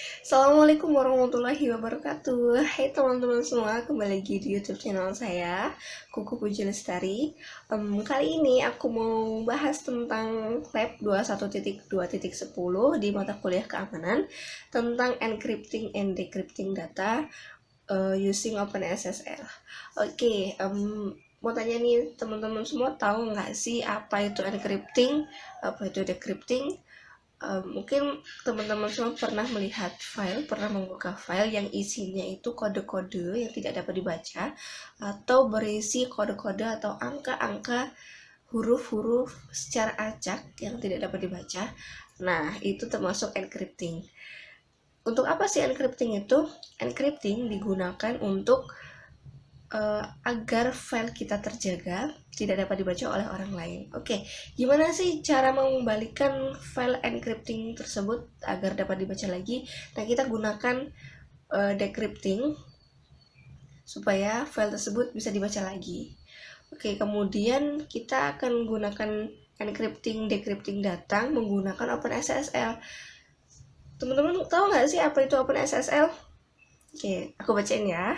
Assalamualaikum warahmatullahi wabarakatuh. Hai teman-teman semua, kembali lagi di YouTube channel saya, Kuku Puji Lestari. Kali ini aku mau bahas tentang lab 21.2.10 di mata kuliah keamanan tentang encrypting and decrypting data using OpenSSL. Oke, mau tanya nih teman-teman semua, tahu nggak sih apa itu encrypting, apa itu decrypting? Mungkin teman-teman semua pernah melihat file, pernah membuka file yang isinya itu kode-kode yang tidak dapat dibaca, atau berisi kode-kode atau angka-angka, huruf-huruf secara acak yang tidak dapat dibaca. Nah, itu termasuk encrypting. Untuk apa sih encrypting itu? Encrypting digunakan untuk agar file kita terjaga, tidak dapat dibaca oleh orang lain. Oke, gimana sih cara mengembalikan file encrypting tersebut agar dapat dibaca lagi? Nah, kita gunakan decrypting supaya file tersebut bisa dibaca lagi. Oke, kemudian kita akan gunakan encrypting, decrypting data menggunakan OpenSSL. Teman-teman tahu nggak sih apa itu OpenSSL? Oke, aku bacain ya.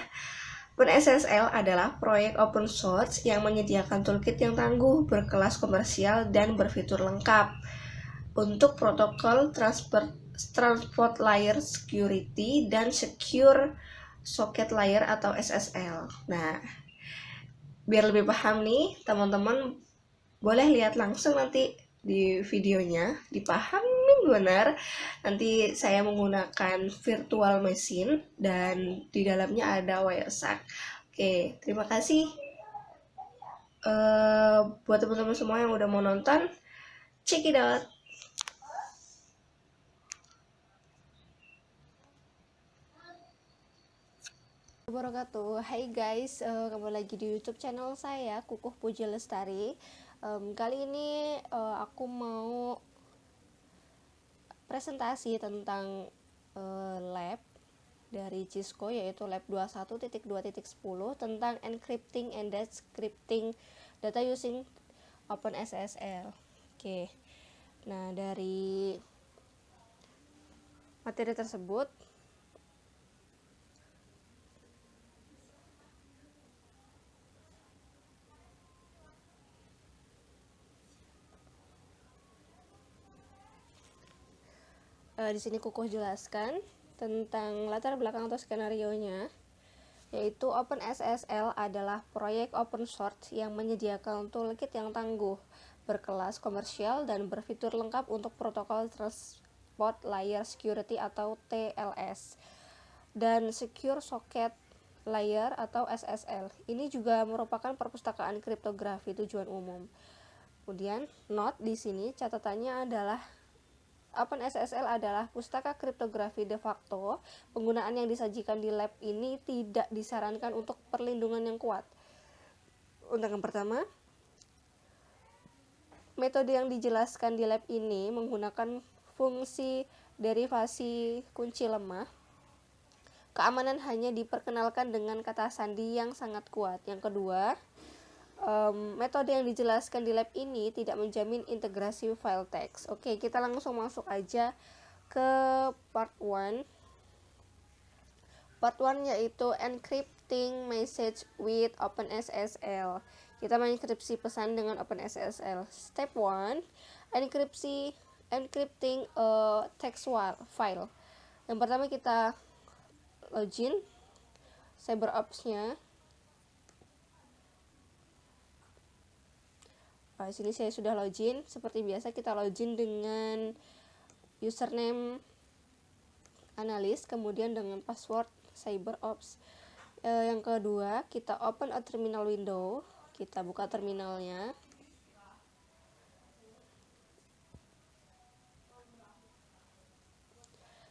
OpenSSL adalah proyek open source yang menyediakan toolkit yang tangguh, berkelas komersial, dan berfitur lengkap untuk protokol transport layer security dan secure socket layer atau SSL. Nah, biar lebih paham nih, teman-teman boleh lihat langsung nanti di videonya, dipahamin benar. Nanti saya menggunakan virtual machine dan di dalamnya ada Wireshark. Oke, terima kasih buat teman-teman semua yang udah mau nonton. Check it out. Wabarakatuh. Hai guys, kembali lagi di YouTube channel saya, Kukuh Puji Lestari. Kali ini aku mau presentasi tentang lab dari Cisco, yaitu lab 21.2.10 tentang encrypting and decrypting data using OpenSSL. Oke. Nah, dari materi tersebut di sini Kukuh jelaskan tentang latar belakang atau skenario-nya, yaitu OpenSSL adalah proyek open source yang menyediakan toolkit yang tangguh, berkelas komersial, dan berfitur lengkap untuk protokol Transport Layer Security atau TLS dan Secure Socket Layer atau SSL. Ini juga merupakan perpustakaan kriptografi tujuan umum. Kemudian, note di sini catatannya adalah OpenSSL adalah pustaka kriptografi de facto. Penggunaan yang disajikan di lab ini tidak disarankan untuk perlindungan yang kuat. Untuk yang pertama, metode yang dijelaskan di lab ini menggunakan fungsi derivasi kunci lemah. Keamanan hanya diperkenalkan dengan kata sandi yang sangat kuat. Yang kedua, metode yang dijelaskan di lab ini tidak menjamin integrasi file text. Oke, kita langsung masuk aja ke part 1. Part 1 yaitu encrypting message with OpenSSL. Kita mengenkripsi pesan dengan OpenSSL. Step 1, encrypting a text file. Yang pertama kita login CyberOps-nya. Di sini saya sudah login. Seperti biasa kita login dengan username analis, kemudian dengan password CyberOps. Yang kedua, kita open a terminal window. Kita buka terminalnya.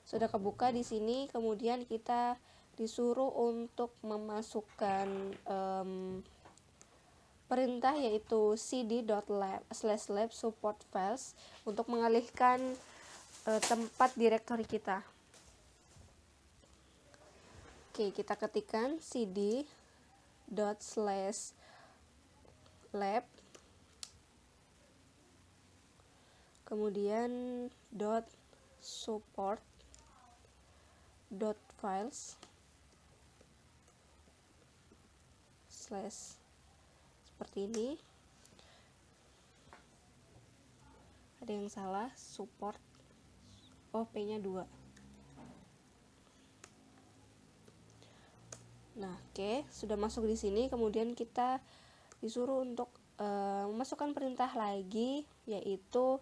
Sudah kebuka di sini, kemudian kita disuruh untuk memasukkan perintah yaitu cd.lab/lab support files untuk mengalihkan tempat direktori kita. Oke, kita ketikkan cd./lab kemudian .support dot files slash seperti ini. Ada yang salah, support P-nya 2. Nah, oke, sudah masuk di sini. Kemudian kita disuruh untuk memasukkan perintah lagi, yaitu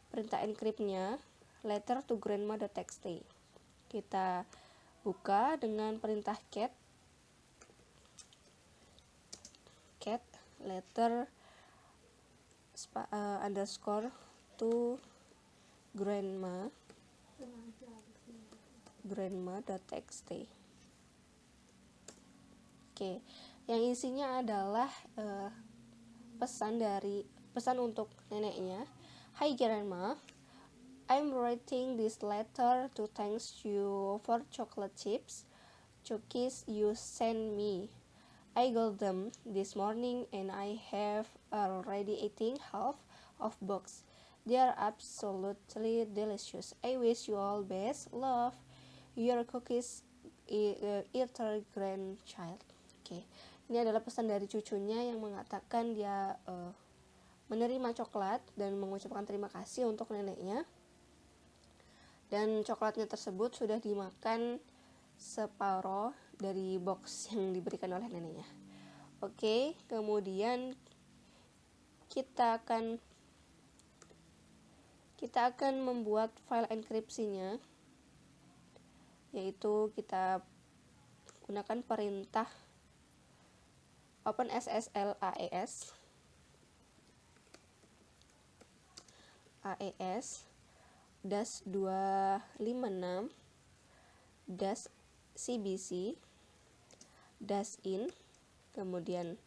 perintah encrypt-nya letter to grandma.txt. Kita buka dengan perintah cat letter underscore to grandma.txt. Oke, yang isinya adalah pesan untuk neneknya. Hi grandma, I'm writing this letter to thank you for chocolate chips cookies you sent me. I got them this morning and I have already eaten half of box. They are absolutely delicious. I wish you all best. Love, your cookies eater grandchild. Oke, ini adalah pesan dari cucunya yang mengatakan dia menerima coklat dan mengucapkan terima kasih untuk neneknya. Dan coklatnya tersebut sudah dimakan separuh dari box yang diberikan oleh neneknya. Oke, kemudian kita akan membuat file enkripsinya, yaitu kita gunakan perintah OpenSSL AES -256 -cbc -in. Kemudian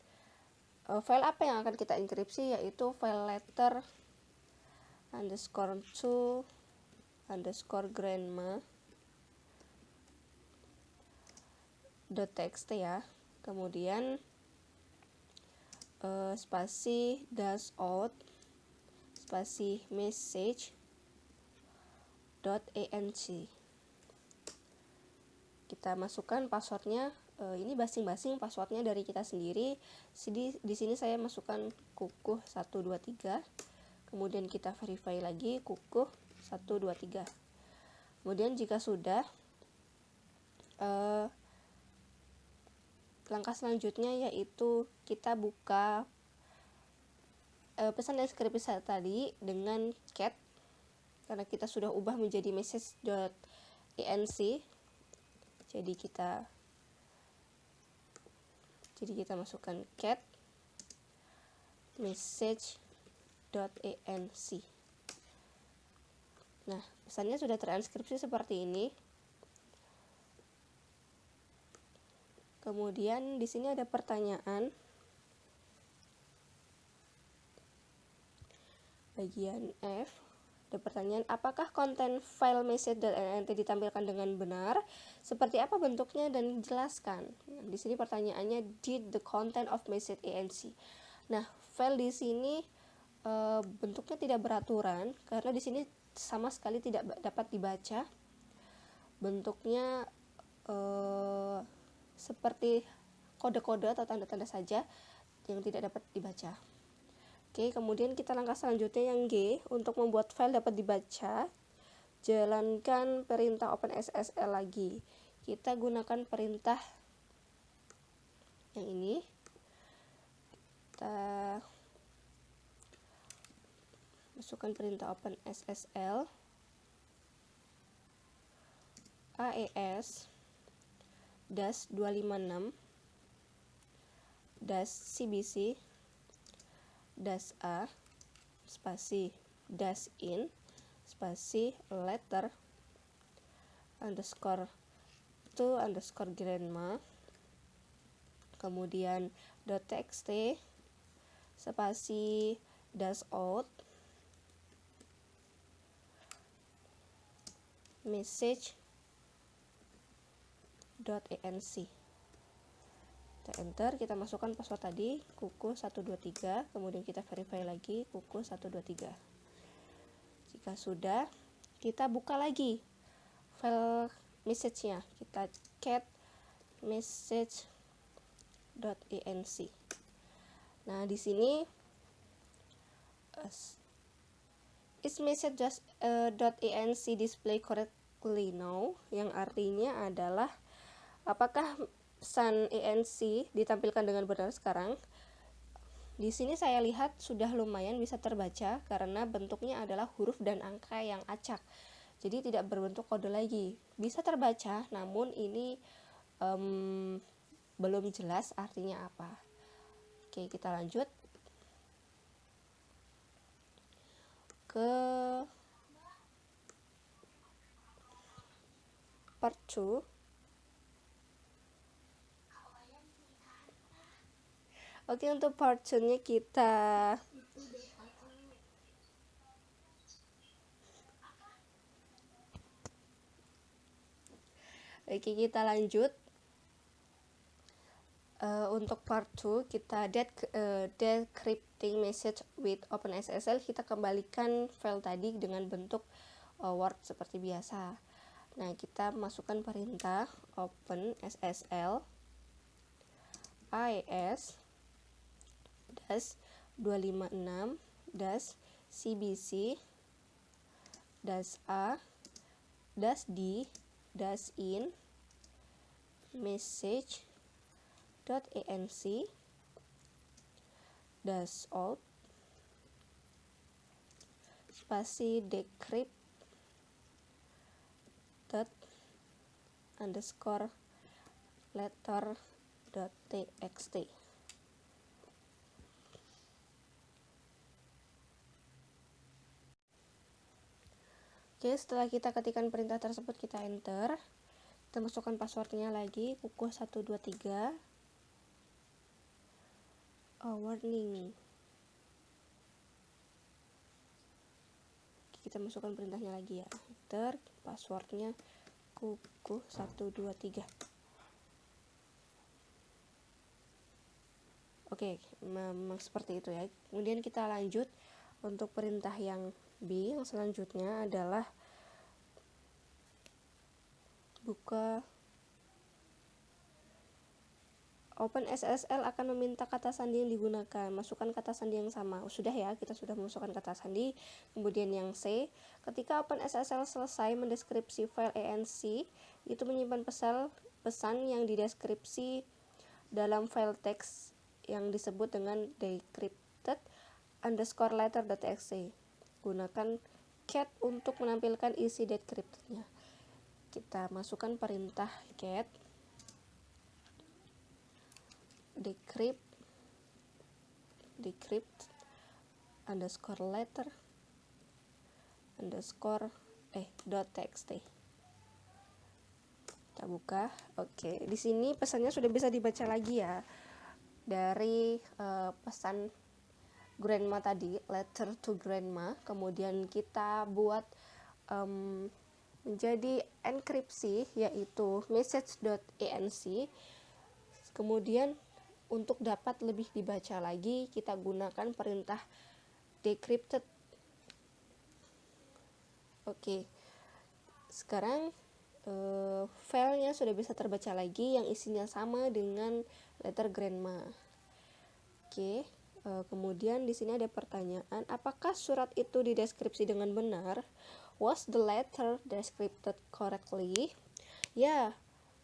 file apa yang akan kita enkripsi, yaitu file letter underscore to underscore grandma .txt ya. Kemudian spasi dash out spasi message .enc. Kita masukkan passwordnya. Ini basing-basing passwordnya dari kita sendiri. Di sini saya masukkan kukuh 123. Kemudian kita verify lagi kukuh 123. Kemudian jika sudah, langkah selanjutnya yaitu kita buka pesan deskripsi tadi dengan cat, karena kita sudah ubah menjadi message.enc. Jadi kita masukkan cat message.enc. Nah, pesannya sudah transkripsi seperti ini. Kemudian di sini ada pertanyaan. Bagian F, ada pertanyaan, apakah konten file message.enc ditampilkan dengan benar? Seperti apa bentuknya dan jelaskan. Nah, di sini pertanyaannya, did the content of message.enc. Nah, file di sini bentuknya tidak beraturan karena di sini sama sekali tidak dapat dibaca. Bentuknya seperti kode-kode atau tanda-tanda saja yang tidak dapat dibaca. Oke, kemudian kita langkah selanjutnya yang G, untuk membuat file dapat dibaca, jalankan perintah OpenSSL lagi. Kita gunakan perintah yang ini. Kita masukkan perintah OpenSSL AES -256 -cbc -a spasi -in spasi letter underscore to underscore grandma, kemudian .txt spasi dash out message .enc. Kita enter, kita masukkan password tadi kukuh 123, kemudian kita verify lagi kukuh 123. Jika sudah, kita buka lagi file message-nya. Kita cat message.enc. Nah, di sini is message.enc display correctly now, yang artinya adalah apakah pesan enc ditampilkan dengan benar sekarang. Di sini saya lihat sudah lumayan bisa terbaca karena bentuknya adalah huruf dan angka yang acak. Jadi tidak berbentuk kode lagi. Bisa terbaca, namun ini belum jelas artinya apa. Oke, kita lanjut ke part 2. Oke, untuk part 2-nya kita lanjut. Untuk part 2 kita decrypting message with OpenSSL. Kita kembalikan file tadi dengan bentuk Word seperti biasa. Nah, kita masukkan perintah OpenSSL AES -256 -cbc -a -d -in message.enc -out spasi decrypt _letter.txt. Oke, setelah kita ketikkan perintah tersebut, kita enter. Kita masukkan passwordnya lagi, kukuh 123. Warning. Kita masukkan perintahnya lagi ya. Enter, passwordnya kukuh 123. Oke, memang seperti itu ya. Kemudian kita lanjut untuk perintah yang B. Yang selanjutnya adalah buka OpenSSL akan meminta kata sandi yang digunakan. Masukkan kata sandi yang sama. Sudah ya, kita sudah memasukkan kata sandi. Kemudian yang C, ketika OpenSSL selesai mendeskripsi file ENC, itu menyimpan pesan yang dideskripsi dalam file teks yang disebut dengan decrypted _letter.txt. Gunakan cat untuk menampilkan isi decryptednya. Kita masukkan perintah cat decrypt _letter .txt. Kita buka. Oke, di sini pesannya sudah bisa dibaca lagi ya. Dari pesan grandma tadi, letter to grandma, kemudian kita buat menjadi enkripsi, yaitu message.enc. Kemudian untuk dapat lebih dibaca lagi, kita gunakan perintah decrypted. Oke, sekarang filenya sudah bisa terbaca lagi, yang isinya sama dengan letter grandma. Oke, kemudian di sini ada pertanyaan, apakah surat itu dideskripsi dengan benar? Was the letter described correctly? Ya,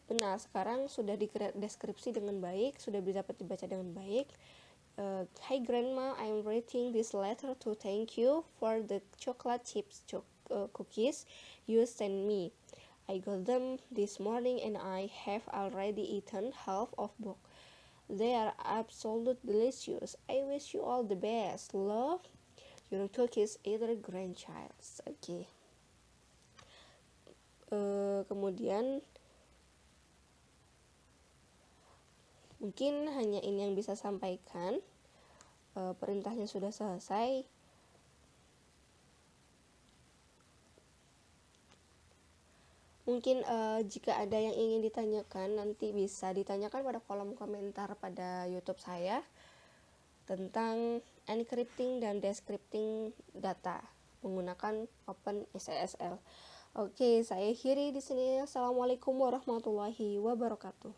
benar. Sekarang sudah dideskripsi dengan baik, sudah dapat dibaca dengan baik. Hi grandma, I'm writing this letter to thank you for the chocolate chips cookies you sent me. I got them this morning and I have already eaten half of both. They are absolutely delicious. I wish you all the best. Love, your cookies either grandchild. Oke. Kemudian mungkin hanya ini yang bisa sampaikan. Perintahnya sudah selesai. Mungkin jika ada yang ingin ditanyakan, nanti bisa ditanyakan pada kolom komentar pada YouTube saya tentang encrypting dan decrypting data menggunakan OpenSSL. Oke, saya akhiri di sini. Assalamualaikum warahmatullahi wabarakatuh.